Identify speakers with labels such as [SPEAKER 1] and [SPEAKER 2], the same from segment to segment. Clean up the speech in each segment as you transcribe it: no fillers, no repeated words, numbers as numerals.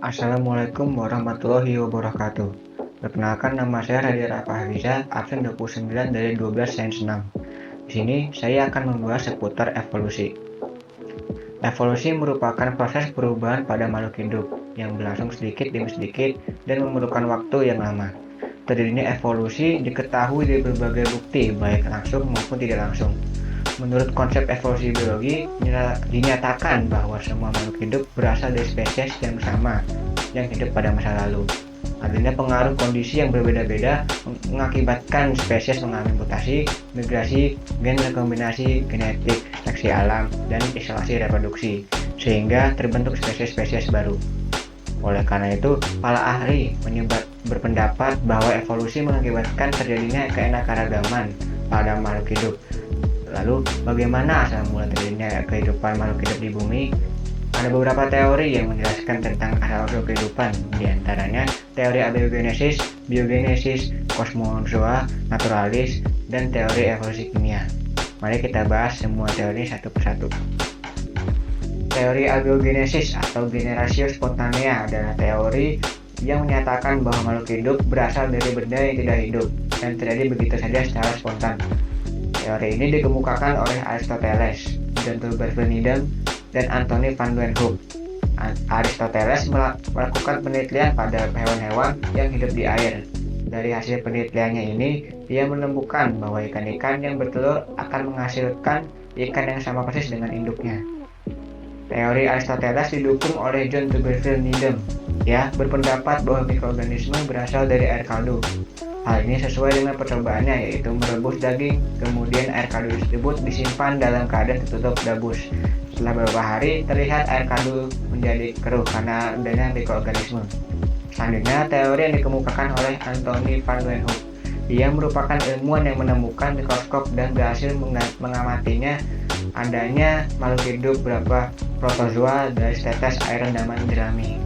[SPEAKER 1] Assalamualaikum warahmatullahi wabarakatuh. Perkenalkan, nama saya Raditya Rafahriza, absen 29 dari 12 Sains 6. Di sini saya akan membahas seputar evolusi. Evolusi merupakan proses perubahan pada makhluk hidup yang berlangsung sedikit demi sedikit dan memerlukan waktu yang lama. Terjadinya evolusi diketahui dari berbagai bukti, baik langsung maupun tidak langsung. Menurut konsep evolusi biologi, dinyatakan bahwa semua makhluk hidup berasal dari spesies yang sama yang hidup pada masa lalu. Adanya pengaruh kondisi yang berbeda-beda mengakibatkan spesies mengalami mutasi, migrasi, gen rekombinasi genetik, seleksi alam, dan isolasi reproduksi, sehingga terbentuk spesies-spesies baru. Oleh karena itu, para ahli berpendapat bahwa evolusi mengakibatkan terjadinya keanekaragaman pada makhluk hidup. Lalu, bagaimana asal mula terjadinya kehidupan makhluk hidup di bumi? Ada beberapa teori yang menjelaskan tentang asal-usul kehidupan, di antaranya teori abiogenesis, biogenesis, kosmozoa, naturalis, dan teori evolusi kimia. Mari kita bahas semua teori satu persatu. Teori abiogenesis atau generatio spontanea adalah teori yang menyatakan bahwa makhluk hidup berasal dari benda yang tidak hidup dan terjadi begitu saja secara spontan. Teori ini dikemukakan oleh Aristoteles, John Stuart Mill, dan Anthony van Leeuwenhoek. Aristoteles melakukan penelitian pada hewan-hewan yang hidup di air. Dari hasil penelitiannya ini, ia menemukan bahwa ikan-ikan yang bertelur akan menghasilkan ikan yang sama persis dengan induknya. Teori Aristoteles didukung oleh John Stuart Mill, berpendapat bahwa mikroorganisme berasal dari air kaldu. Hal ini sesuai dengan percobaannya, yaitu merebus daging, kemudian air kaldu tersebut disimpan dalam keadaan tertutup gabus. Setelah beberapa hari, terlihat air kaldu menjadi keruh karena adanya mikroorganisme. Selanjutnya, teori yang dikemukakan oleh Anthony van Leeuwenhoek. Dia merupakan ilmuwan yang menemukan mikroskop dan berhasil mengamatinya adanya makhluk hidup berupa protozoa dari setetes air rendaman jerami.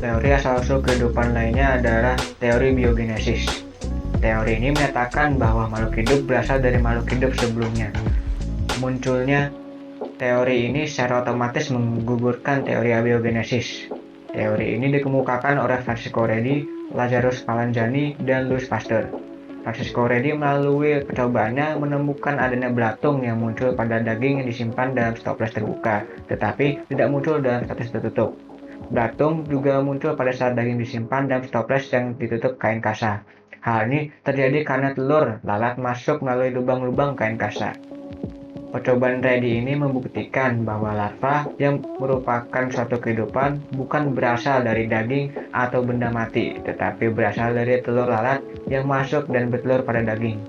[SPEAKER 1] Teori asal-usul kehidupan lainnya adalah teori biogenesis. Teori ini menyatakan bahwa makhluk hidup berasal dari makhluk hidup sebelumnya. Munculnya teori ini secara otomatis menggugurkan teori abiogenesis. Teori ini dikemukakan oleh Francisco Redi, Lazarus Palanzani, dan Louis Pasteur. Francisco Redi melalui percobaannya menemukan adanya belatung yang muncul pada daging yang disimpan dalam stoples terbuka, tetapi tidak muncul dalam stoples tertutup. Belatung juga muncul pada saat daging disimpan dalam stoples yang ditutup kain kasa. Hal ini terjadi karena telur lalat masuk melalui lubang-lubang kain kasa. Percobaan Redi ini membuktikan bahwa larva yang merupakan suatu kehidupan bukan berasal dari daging atau benda mati, tetapi berasal dari telur lalat yang masuk dan bertelur pada daging.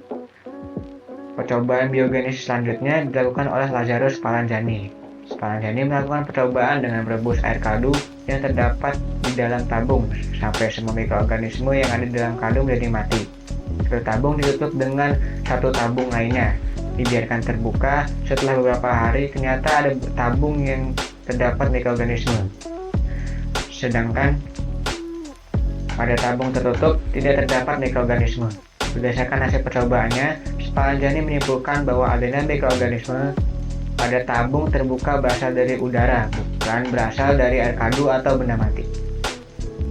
[SPEAKER 1] Percobaan biogenesis selanjutnya dilakukan oleh Lazarus Palanzani. Palanzani melakukan percobaan dengan merebus air kaldu yang terdapat di dalam tabung sampai semua mikroorganisme yang ada di dalam kaldu menjadi mati. Satu tabung ditutup dengan satu tabung lainnya, dibiarkan terbuka. Setelah beberapa hari, ternyata ada tabung yang terdapat mikroorganisme. Sedangkan pada tabung tertutup tidak terdapat mikroorganisme. Berdasarkan hasil percobaannya, Palanzani menyimpulkan bahwa adanya mikroorganisme pada tabung terbuka berasal dari udara, bukan berasal dari air kaldu atau benda mati.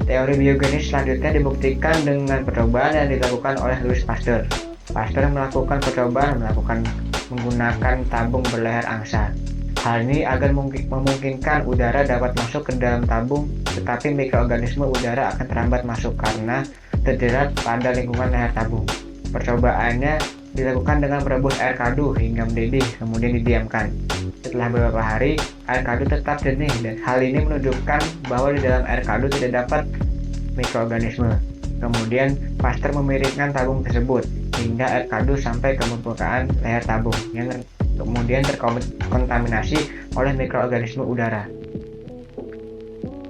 [SPEAKER 1] Teori biogenesis selanjutnya dibuktikan dengan percobaan yang dilakukan oleh Louis Pasteur. Pasteur melakukan percobaan menggunakan tabung berleher angsa. Hal ini agar memungkinkan udara dapat masuk ke dalam tabung, tetapi mikroorganisme udara akan terhambat masuk karena terjerat pada lingkungan leher tabung. Percobaannya dilakukan dengan merebus air kaldu hingga mendidih, kemudian didiamkan. Setelah beberapa hari, air kaldu tetap jernih dan hal ini menunjukkan bahwa di dalam air kaldu tidak dapat mikroorganisme. Kemudian, Pasteur memiringkan tabung tersebut hingga air kaldu sampai ke permukaan leher tabung yang kemudian terkontaminasi oleh mikroorganisme udara.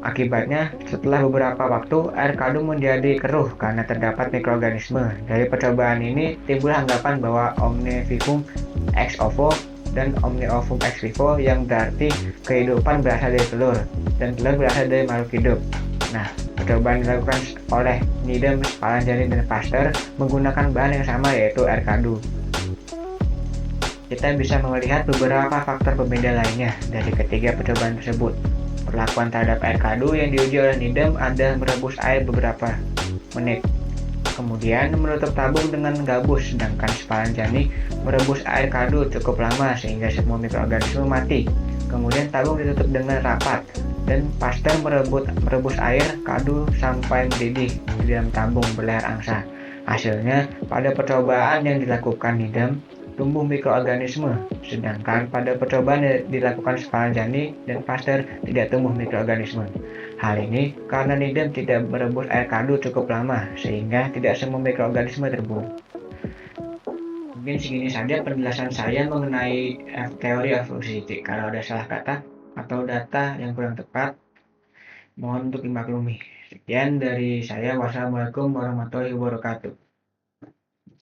[SPEAKER 1] Akibatnya, setelah beberapa waktu, air kaldu menjadi keruh karena terdapat mikroorganisme. Dari percobaan ini, timbul anggapan bahwa omnivivum ex ovo dan omnivivum ex vivo, yang berarti kehidupan berasal dari telur, dan telur berasal dari makhluk hidup. Nah, percobaan dilakukan oleh Needham, Palanzani, dan Pasteur menggunakan bahan yang sama, yaitu air kaldu. Kita bisa melihat beberapa faktor pembeda lainnya dari ketiga percobaan tersebut. Perlakuan terhadap air kadu yang diuji oleh Needham adalah merebus air beberapa menit, kemudian menutup tabung dengan gabus, sedangkan Spallanzani merebus air kadu cukup lama sehingga semua mikroorganisme mati. Kemudian tabung ditutup dengan rapat, dan Pasteur merebus air kadu sampai mendidih di dalam tabung berlayar angsa. Hasilnya, pada percobaan yang dilakukan Needham, tumbuh mikroorganisme, sedangkan pada percobaan yang dilakukan Spallanzani dan Pasteur tidak tumbuh mikroorganisme. Hal ini karena Needham tidak merebus air kadu cukup lama, sehingga tidak semua mikroorganisme terbunuh. Mungkin segini saja penjelasan saya mengenai teori evolusi. Kalau ada salah kata atau data yang kurang tepat, mohon untuk dimaklumi. Sekian dari saya. Wassalamualaikum warahmatullahi wabarakatuh.